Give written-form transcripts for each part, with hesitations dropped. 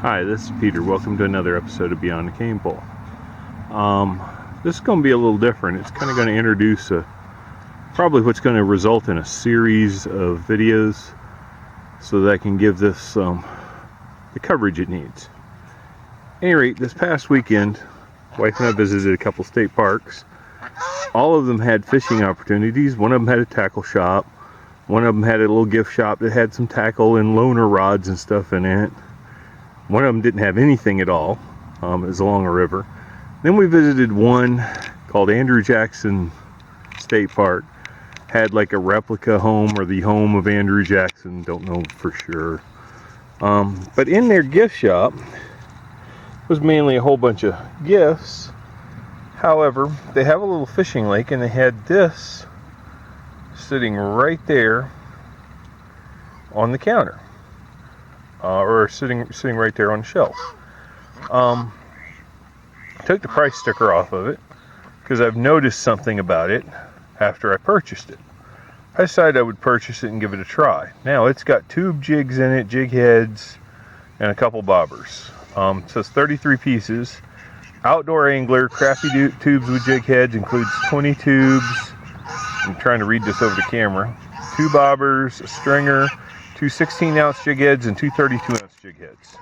Hi, this is Peter. Welcome to another episode of Beyond the Cane Pole. This is going to be a little different. It's kind of going to introduce probably what's going to result in a series of videos so that I can give this the coverage it needs. At any rate, this past weekend, wife and I visited a couple state parks. All of them had fishing opportunities. One of them had a tackle shop. One of them had a little gift shop that had some tackle and loaner rods and stuff in it. One of them didn't have anything at all. It was along a river. Then we visited one called Andrew Jackson State Park. Had like a replica home or the home of Andrew Jackson, don't know for sure. But in their gift shop was mainly a whole bunch of gifts. However, they have a little fishing lake and they had this sitting right there on the counter. Or sitting right there on the shelf. Took the price sticker off of it because I've noticed something about it after I purchased it. I decided I would purchase it and give it a try. Now it's got tube jigs in it, jig heads, and a couple bobbers. It says 33 pieces. Outdoor angler, crappy tubes with jig heads, includes 20 tubes. I'm trying to read this over the camera. 2 bobbers, a stringer, 2 16-ounce jig heads, and 2 32-ounce jig heads.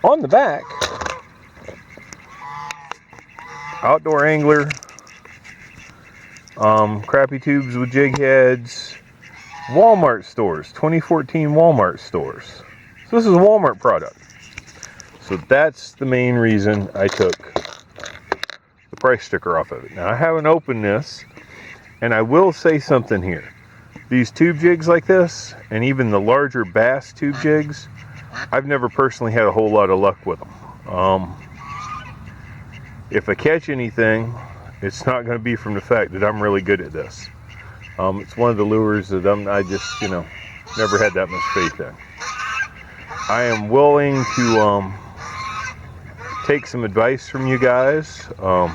On the back, outdoor angler, crappy tubes with jig heads, Walmart stores, 2014 Walmart stores. So this is a Walmart product. So that's the main reason I took the price sticker off of it. Now I haven't opened this, and I will say something here. These tube jigs like this, and even the larger bass tube jigs, I've never personally had a whole lot of luck with them. If I catch anything, it's not going to be from the fact that I'm really good at this. It's one of the lures that I just, never had that much faith in. I am willing to take some advice from you guys on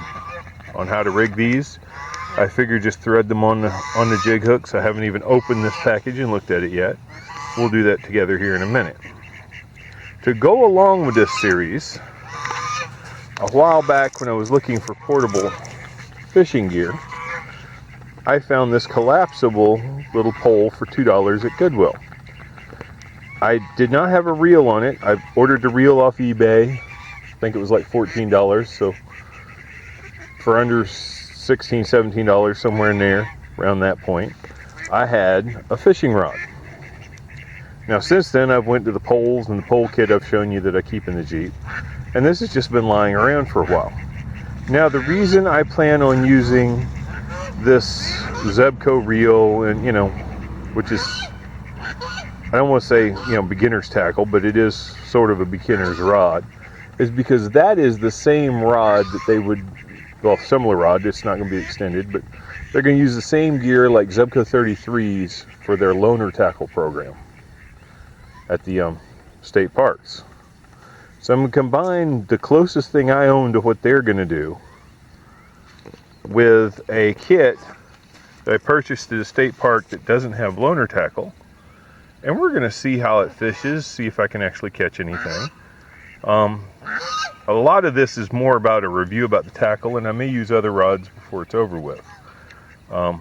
how to rig these. I figured just thread them on the jig hooks. I haven't even opened this package and looked at it yet. We'll do that together here in a minute. To go along with this series, a while back when I was looking for portable fishing gear, I found this collapsible little pole for $2 at Goodwill. I did not have a reel on it. I ordered the reel off eBay. I think it was like $14, so for under $16, $17, somewhere in there, around that point, I had a fishing rod. Now since then I've went to the poles and the pole kit I've shown you that I keep in the Jeep, and this has just been lying around for a while. Now the reason I plan on using this Zebco reel, and which is, I don't want to say beginner's tackle, but it is sort of a beginner's rod, is because that is the same rod that they would, well, similar rod, it's not going to be extended, but they're going to use the same gear like Zebco 33s for their loaner tackle program at the state parks. So I'm going to combine the closest thing I own to what they're going to do with a kit that I purchased at a state park that doesn't have loaner tackle, and we're going to see how it fishes, see if I can actually catch anything. A lot of this is more about a review about the tackle, and I may use other rods before it's over with. But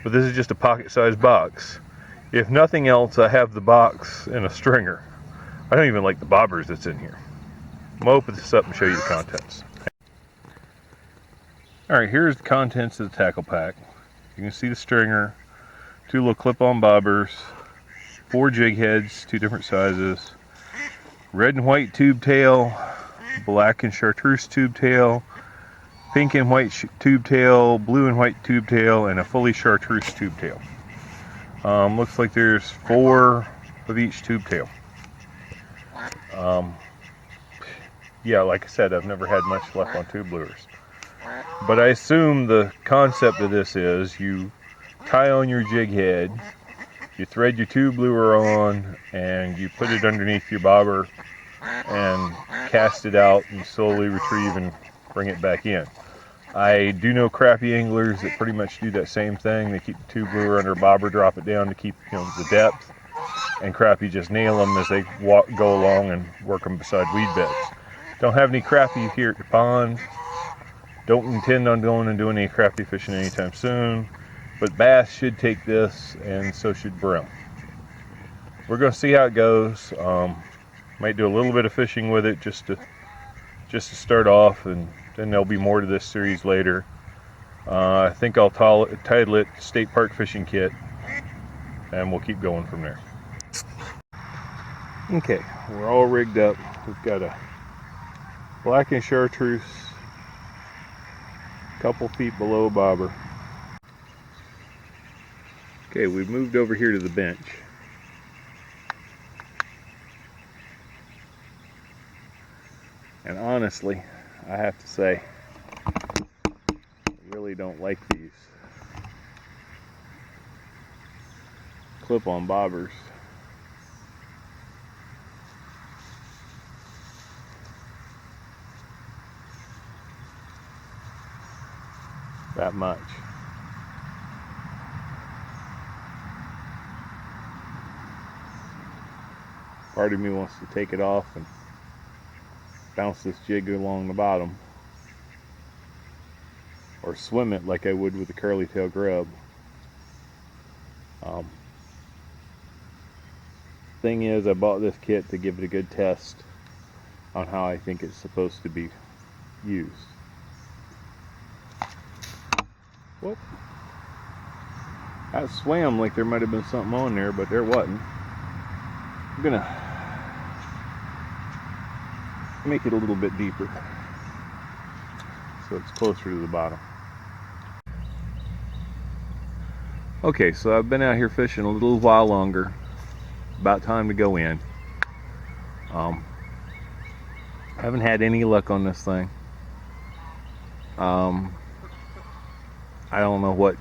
this is just a pocket-sized box. If nothing else, I have the box and a stringer. I don't even like the bobbers that's in here. I'm going to open this up and show you the contents. Alright, here's the contents of the tackle pack. You can see the stringer, 2 little clip-on bobbers, 4 jig heads, 2 different sizes, red and white tube tail, black and chartreuse tube tail, pink and white tube tail, blue and white tube tail, and a fully chartreuse tube tail. Looks like there's 4 of each tube tail. Yeah, like I said, I've never had much luck on tube lures. But I assume the concept of this is you tie on your jig head, you thread your tube lure on, and you put it underneath your bobber and cast it out and slowly retrieve and bring it back in. I do know crappy anglers that pretty much do that same thing. They keep the tube lure under a bobber, drop it down to keep the depth, and crappie just nail them as they go along and work them beside weed beds. Don't have any crappie here at the pond. Don't intend on going and doing any crappie fishing anytime soon, but bass should take this, and so should brim. We're going to see how it goes. Might do a little bit of fishing with it just to start off, and then there'll be more to this series later. I think I'll title it State Park Fishing Kit, and we'll keep going from there. Okay, we're all rigged up. We've got a black and chartreuse, a couple feet below bobber. Okay, we've moved over here to the bench. And honestly, I have to say, I really don't like these clip-on bobbers. That much. Part of me wants to take it off and bounce this jig along the bottom, or swim it like I would with a curly tail grub. Thing is, I bought this kit to give it a good test on how I think it's supposed to be used. Whoop. That swam like there might have been something on there, but there wasn't. I'm gonna make it a little bit deeper so it's closer to the bottom. Okay, so I've been out here fishing a little while longer. About time to go in. I haven't had any luck on this thing. I don't know what,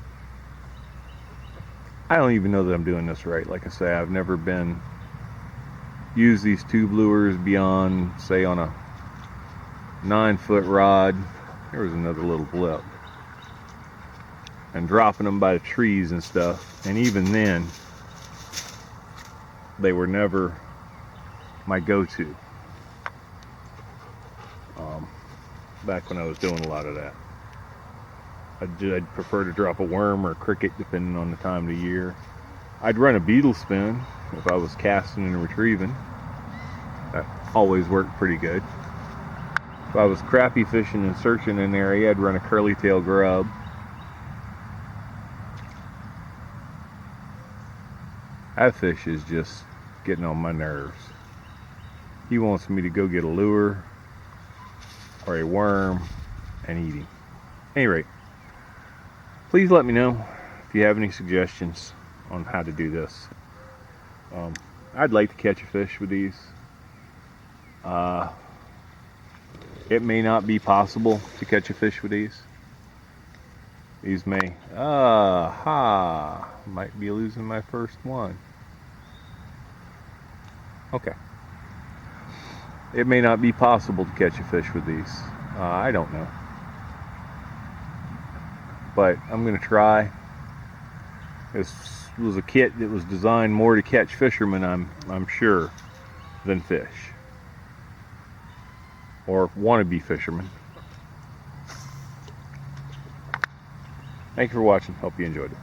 I don't even know that I'm doing this right. Like I say, I've never used these tube lures beyond, say, on a 9-foot rod. There was another little blip. And dropping them by the trees and stuff. And even then, they were never my go-to. Back when I was doing a lot of that. I'd prefer to drop a worm or a cricket depending on the time of the year. I'd run a beetle spin if I was casting and retrieving. That always worked pretty good. If I was crappie fishing and searching an area, I'd run a curly tail grub. That fish is just getting on my nerves. He wants me to go get a lure or a worm and eat him. Anyway, please let me know if you have any suggestions on how to do this. I'd like to catch a fish with these. It may not be possible to catch a fish with these. These may, might be losing my first one. Okay. It may not be possible to catch a fish with these. I don't know. But I'm going to try. This was a kit that was designed more to catch fishermen, I'm sure, than fish. Or wannabe fishermen. Thank you for watching. Hope you enjoyed it.